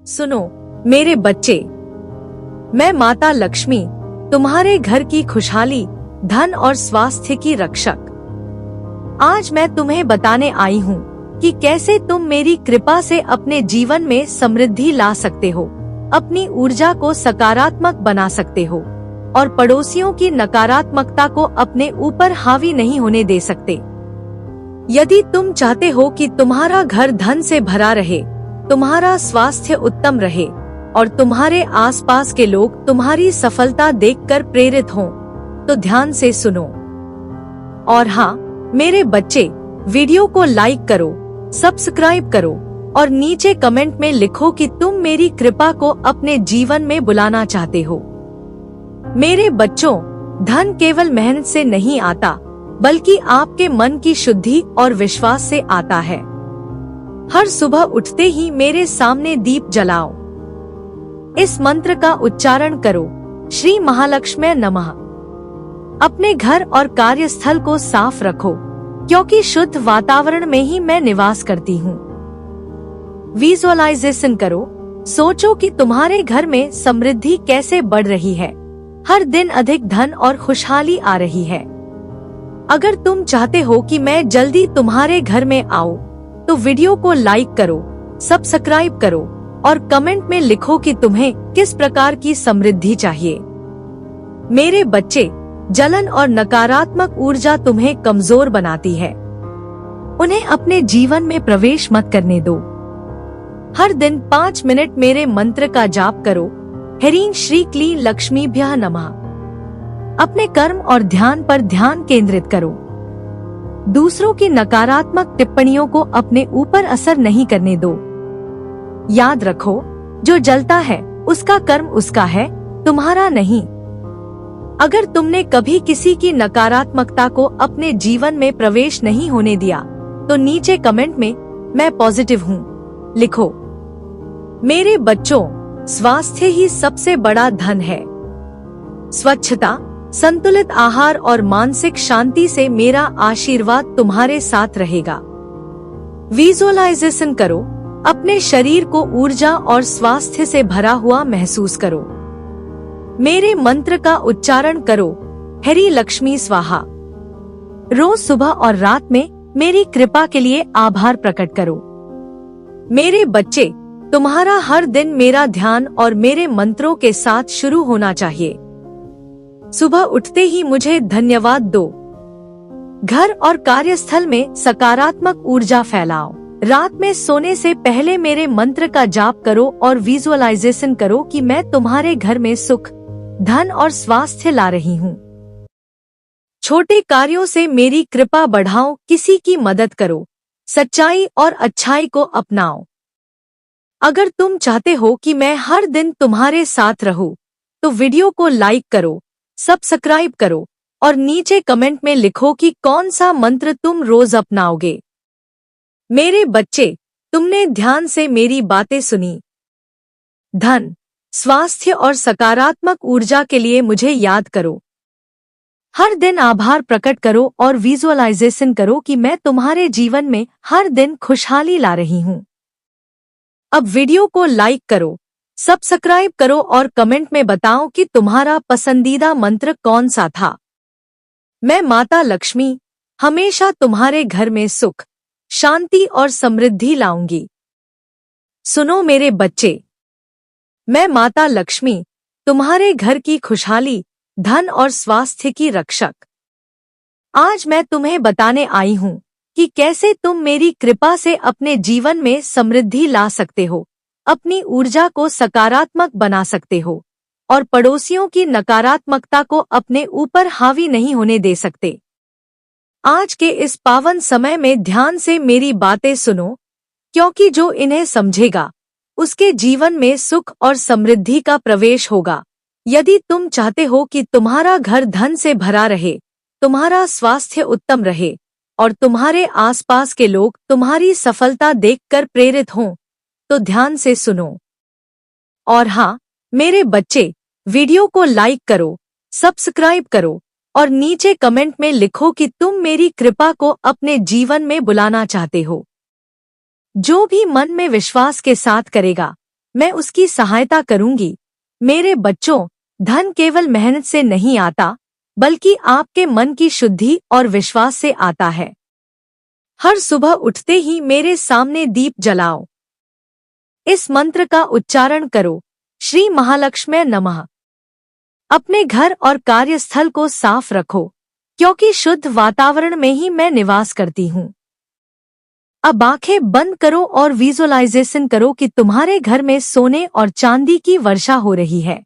सुनो मेरे बच्चे, मैं माता लक्ष्मी तुम्हारे घर की खुशहाली, धन और स्वास्थ्य की रक्षक आज मैं तुम्हें बताने आई हूँ कि कैसे तुम मेरी कृपा से अपने जीवन में समृद्धि ला सकते हो, अपनी ऊर्जा को सकारात्मक बना सकते हो और पड़ोसियों की नकारात्मकता को अपने ऊपर हावी नहीं होने दे सकते। यदि तुम चाहते हो कि तुम्हारा घर धन से भरा रहे, तुम्हारा स्वास्थ्य उत्तम रहे और तुम्हारे आसपास के लोग तुम्हारी सफलता देखकर प्रेरित हों, तो ध्यान से सुनो। और हाँ मेरे बच्चे, वीडियो को लाइक करो, सब्सक्राइब करो और नीचे कमेंट में लिखो कि तुम मेरी कृपा को अपने जीवन में बुलाना चाहते हो। मेरे बच्चों, धन केवल मेहनत से नहीं आता, बल्कि आपके मन की शुद्धि और विश्वास से आता है। हर सुबह उठते ही मेरे सामने दीप जलाओ। इस मंत्र का उच्चारण करो, श्री महालक्ष्मी नमः। अपने घर और कार्यस्थल को साफ रखो, क्योंकि शुद्ध वातावरण में ही मैं निवास करती हूँ। विजुअलाइजेशन करो, सोचो कि तुम्हारे घर में समृद्धि कैसे बढ़ रही है, हर दिन अधिक धन और खुशहाली आ रही है। अगर तुम चाहते हो कि मैं जल्दी तुम्हारे घर में आऊं, तो वीडियो को लाइक करो, सब्सक्राइब करो और कमेंट में लिखो कि तुम्हें किस प्रकार की समृद्धि चाहिए। मेरे बच्चे, जलन और नकारात्मक ऊर्जा तुम्हें कमजोर बनाती है, उन्हें अपने जीवन में प्रवेश मत करने दो। हर दिन 5 मिनट मेरे मंत्र का जाप करो, ह्रीं श्री क्लीं लक्ष्मीभ्यः नमः। अपने कर्म और ध्यान पर ध्यान केंद्रित करो। दूसरों की नकारात्मक टिप्पणियों को अपने ऊपर असर नहीं करने दो। याद रखो, जो जलता है उसका कर्म उसका है, तुम्हारा नहीं। अगर तुमने कभी किसी की नकारात्मकता को अपने जीवन में प्रवेश नहीं होने दिया, तो नीचे कमेंट में मैं पॉजिटिव हूँ लिखो। मेरे बच्चों, स्वास्थ्य ही सबसे बड़ा धन है। स्वच्छता, संतुलित आहार और मानसिक शांति से मेरा आशीर्वाद तुम्हारे साथ रहेगा। विजुअलाइजेशन करो, अपने शरीर को ऊर्जा और स्वास्थ्य से भरा हुआ महसूस करो। मेरे मंत्र का उच्चारण करो, ह्रीं लक्ष्मी स्वाहा। रोज सुबह और रात में मेरी कृपा के लिए आभार प्रकट करो। मेरे बच्चे, तुम्हारा हर दिन मेरा ध्यान और मेरे मंत्रों के साथ शुरू होना चाहिए। सुबह उठते ही मुझे धन्यवाद दो। घर और कार्यस्थल में सकारात्मक ऊर्जा फैलाओ। रात में सोने से पहले मेरे मंत्र का जाप करो और विजुअलाइजेशन करो कि मैं तुम्हारे घर में सुख, धन और स्वास्थ्य ला रही हूँ। छोटे कार्यों से मेरी कृपा बढ़ाओ, किसी की मदद करो, सच्चाई और अच्छाई को अपनाओ। अगर तुम चाहते हो कि मैं हर दिन तुम्हारे साथ रहूं, तो वीडियो को लाइक करो, सब्सक्राइब करो और नीचे कमेंट में लिखो कि कौन सा मंत्र तुम रोज अपनाओगे। मेरे बच्चे, तुमने ध्यान से मेरी बातें सुनी। धन, स्वास्थ्य और सकारात्मक ऊर्जा के लिए मुझे याद करो। हर दिन आभार प्रकट करो और विजुअलाइजेशन करो कि मैं तुम्हारे जीवन में हर दिन खुशहाली ला रही हूँ। अब वीडियो को लाइक करो, सब्सक्राइब करो और कमेंट में बताओ कि तुम्हारा पसंदीदा मंत्र कौन सा था। मैं माता लक्ष्मी हमेशा तुम्हारे घर में सुख, शांति और समृद्धि लाऊंगी। सुनो मेरे बच्चे, मैं माता लक्ष्मी तुम्हारे घर की खुशहाली, धन और स्वास्थ्य की रक्षक आज मैं तुम्हें बताने आई हूँ कि कैसे तुम मेरी कृपा से अपने जीवन में समृद्धि ला सकते हो, अपनी ऊर्जा को सकारात्मक बना सकते हो और पड़ोसियों की नकारात्मकता को अपने ऊपर हावी नहीं होने दे सकते। आज के इस पावन समय में ध्यान से मेरी बातें सुनो, क्योंकि जो इन्हें समझेगा उसके जीवन में सुख और समृद्धि का प्रवेश होगा। यदि तुम चाहते हो कि तुम्हारा घर धन से भरा रहे, तुम्हारा स्वास्थ्य उत्तम रहे और तुम्हारे आसपास के लोग तुम्हारी सफलता देखकर प्रेरित हों, तो ध्यान से सुनो। और हाँ मेरे बच्चे, वीडियो को लाइक करो, सब्सक्राइब करो और नीचे कमेंट में लिखो कि तुम मेरी कृपा को अपने जीवन में बुलाना चाहते हो। जो भी मन में विश्वास के साथ करेगा, मैं उसकी सहायता करूंगी। मेरे बच्चों, धन केवल मेहनत से नहीं आता, बल्कि आपके मन की शुद्धि और विश्वास से आता है। हर सुबह उठते ही मेरे सामने दीप जलाओ। इस मंत्र का उच्चारण करो, श्री महालक्ष्मी नमः। अपने घर और कार्यस्थल को साफ रखो, क्योंकि शुद्ध वातावरण में ही मैं निवास करती हूँ। अब आंखें बंद करो और विजुअलाइजेशन करो कि तुम्हारे घर में सोने और चांदी की वर्षा हो रही है।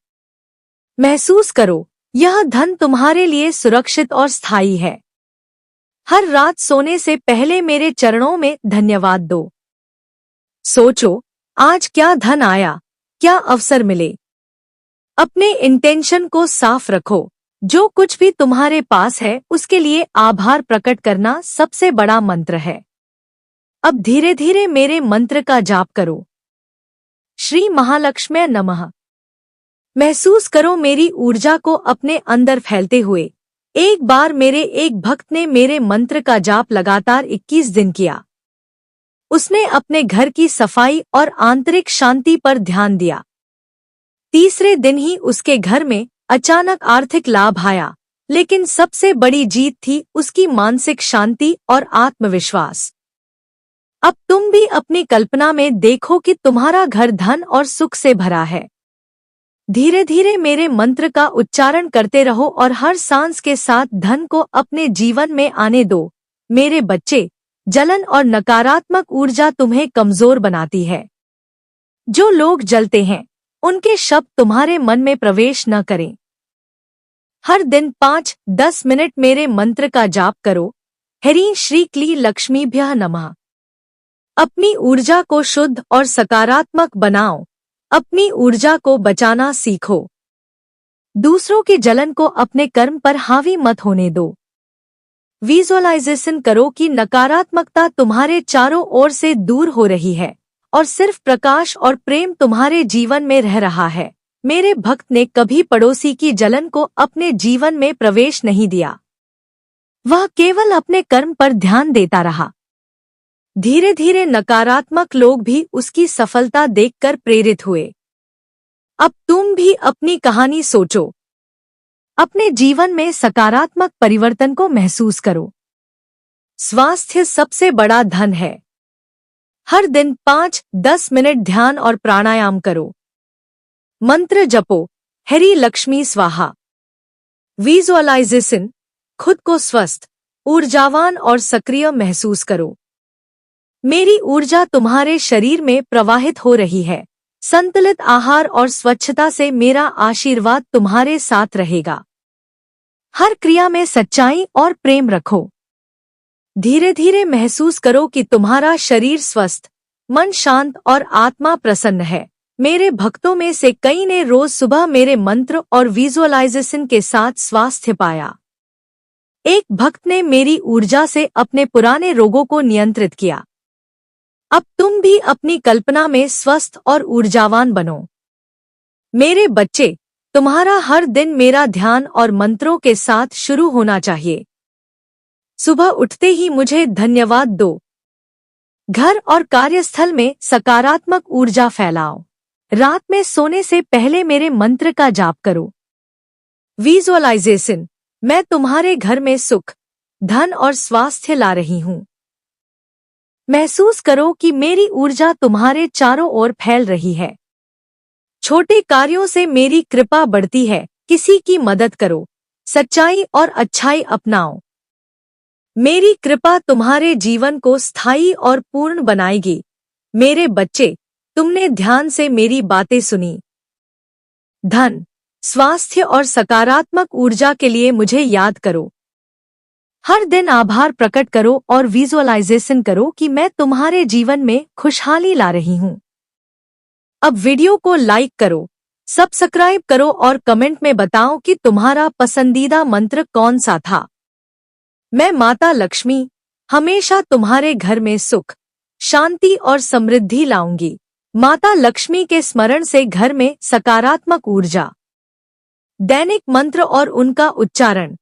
महसूस करो, यह धन तुम्हारे लिए सुरक्षित और स्थायी है। हर रात सोने से पहले मेरे चरणों में धन्यवाद दो। सोचो, आज क्या धन आया, क्या अवसर मिले। अपने इंटेंशन को साफ रखो। जो कुछ भी तुम्हारे पास है उसके लिए आभार प्रकट करना सबसे बड़ा मंत्र है। अब धीरे धीरे मेरे मंत्र का जाप करो। श्री महालक्ष्मी नमः। महसूस करो मेरी ऊर्जा को अपने अंदर फैलते हुए। एक बार मेरे एक भक्त ने मेरे मंत्र का जाप लगातार 21 दिन किया। उसने अपने घर की सफाई और आंतरिक शांति पर ध्यान दिया। तीसरे दिन ही उसके घर में अचानक आर्थिक लाभ आया, लेकिन सबसे बड़ी जीत थी उसकी मानसिक शांति और आत्मविश्वास। अब तुम भी अपनी कल्पना में देखो कि तुम्हारा घर धन और सुख से भरा है। धीरे धीरे मेरे मंत्र का उच्चारण करते रहो और हर सांस के साथ धन को अपने जीवन में आने दो। मेरे बच्चे, जलन और नकारात्मक ऊर्जा तुम्हें कमजोर बनाती है। जो लोग जलते हैं, उनके शब्द तुम्हारे मन में प्रवेश न करें। हर दिन 5-10 मिनट मेरे मंत्र का जाप करो। ह्रीं श्री क्ली लक्ष्मीभ्यः नमः। अपनी ऊर्जा को शुद्ध और सकारात्मक बनाओ। अपनी ऊर्जा को बचाना सीखो। दूसरों की जलन को अपने कर्म पर हावी मत होने दो। विजुअलाइजेशन करो कि नकारात्मकता तुम्हारे चारों ओर से दूर हो रही है और सिर्फ प्रकाश और प्रेम तुम्हारे जीवन में रह रहा है। मेरे भक्त ने कभी पड़ोसी की जलन को अपने जीवन में प्रवेश नहीं दिया। वह केवल अपने कर्म पर ध्यान देता रहा। धीरे धीरे नकारात्मक लोग भी उसकी सफलता देखकर प्रेरित हुए। अब तुम भी अपनी कहानी सोचो। अपने जीवन में सकारात्मक परिवर्तन को महसूस करो। स्वास्थ्य सबसे बड़ा धन है। हर दिन 5-10 मिनट ध्यान और प्राणायाम करो। मंत्र जपो, ह्रीं लक्ष्मी स्वाहा। विजुअलाइजेशन, खुद को स्वस्थ, ऊर्जावान और सक्रिय महसूस करो। मेरी ऊर्जा तुम्हारे शरीर में प्रवाहित हो रही है। संतुलित आहार और स्वच्छता से मेरा आशीर्वाद तुम्हारे साथ रहेगा। हर क्रिया में सच्चाई और प्रेम रखो। धीरे धीरे महसूस करो कि तुम्हारा शरीर स्वस्थ, मन शांत और आत्मा प्रसन्न है। मेरे भक्तों में से कई ने रोज सुबह मेरे मंत्र और विजुअलाइजेशन के साथ स्वास्थ्य पाया। एक भक्त ने मेरी ऊर्जा से अपने पुराने रोगों को नियंत्रित किया। अब तुम भी अपनी कल्पना में स्वस्थ और ऊर्जावान बनो। मेरे बच्चे, तुम्हारा हर दिन मेरा ध्यान और मंत्रों के साथ शुरू होना चाहिए। सुबह उठते ही मुझे धन्यवाद दो। घर और कार्यस्थल में सकारात्मक ऊर्जा फैलाओ। रात में सोने से पहले मेरे मंत्र का जाप करो। विजुअलाइजेशन, मैं तुम्हारे घर में सुख, धन और स्वास्थ्य ला रही हूँ। महसूस करो कि मेरी ऊर्जा तुम्हारे चारों ओर फैल रही है। छोटे कार्यों से मेरी कृपा बढ़ती है। किसी की मदद करो, सच्चाई और अच्छाई अपनाओ। मेरी कृपा तुम्हारे जीवन को स्थायी और पूर्ण बनाएगी। मेरे बच्चे, तुमने ध्यान से मेरी बातें सुनी। धन, स्वास्थ्य और सकारात्मक ऊर्जा के लिए मुझे याद करो। हर दिन आभार प्रकट करो और विजुअलाइजेशन करो कि मैं तुम्हारे जीवन में खुशहाली ला रही हूँ। अब वीडियो को लाइक करो, सब्सक्राइब करो और कमेंट में बताओ कि तुम्हारा पसंदीदा मंत्र कौन सा था। मैं माता लक्ष्मी हमेशा तुम्हारे घर में सुख, शांति और समृद्धि लाऊंगी। माता लक्ष्मी के स्मरण से घर में सकारात्मक ऊर्जा। दैनिक मंत्र और उनका उच्चारण।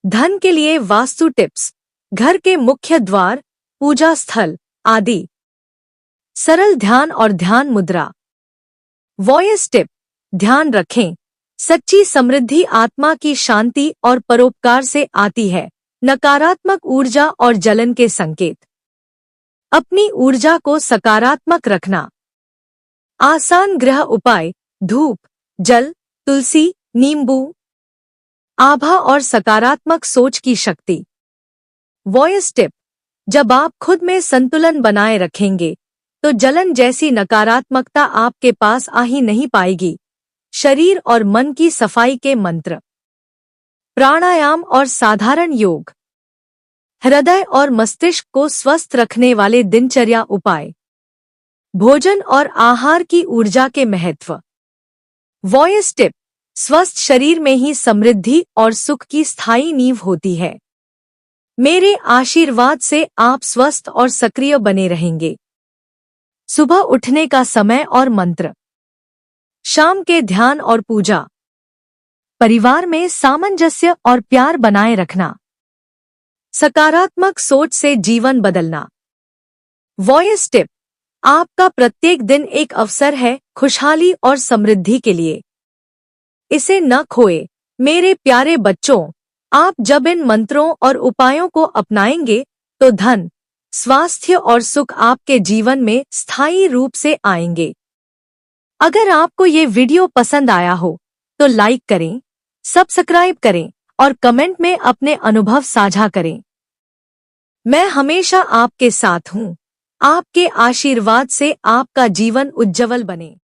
धन के लिए वास्तु टिप्स, घर के मुख्य द्वार, पूजा स्थल आदि। सरल ध्यान और ध्यान मुद्रा। वॉइस टिप, ध्यान रखें, सच्ची समृद्धि आत्मा की शांति और परोपकार से आती है, नकारात्मक ऊर्जा और जलन के संकेत। अपनी ऊर्जा को सकारात्मक रखना। आसान गृह उपाय, धूप, जल, तुलसी, नींबू। आभा और सकारात्मक सोच की शक्ति। वॉइस टिप, जब आप खुद में संतुलन बनाए रखेंगे तो जलन जैसी नकारात्मकता आपके पास आ ही नहीं पाएगी। शरीर और मन की सफाई के मंत्र। प्राणायाम और साधारण योग। हृदय और मस्तिष्क को स्वस्थ रखने वाले दिनचर्या उपाय। भोजन और आहार की ऊर्जा के महत्व। वॉइस टिप, स्वस्थ शरीर में ही समृद्धि और सुख की स्थायी नींव होती है। मेरे आशीर्वाद से आप स्वस्थ और सक्रिय बने रहेंगे। सुबह उठने का समय और मंत्र। शाम के ध्यान और पूजा। परिवार में सामंजस्य और प्यार बनाए रखना। सकारात्मक सोच से जीवन बदलना। वॉइस टिप, आपका प्रत्येक दिन एक अवसर है खुशहाली और समृद्धि के लिए। इसे न खोए। मेरे प्यारे बच्चों, आप जब इन मंत्रों और उपायों को अपनाएंगे तो धन, स्वास्थ्य और सुख आपके जीवन में स्थायी रूप से आएंगे। अगर आपको ये वीडियो पसंद आया हो तो लाइक करें, सब्सक्राइब करें और कमेंट में अपने अनुभव साझा करें। मैं हमेशा आपके साथ हूँ। आपके आशीर्वाद से आपका जीवन उज्जवल बने।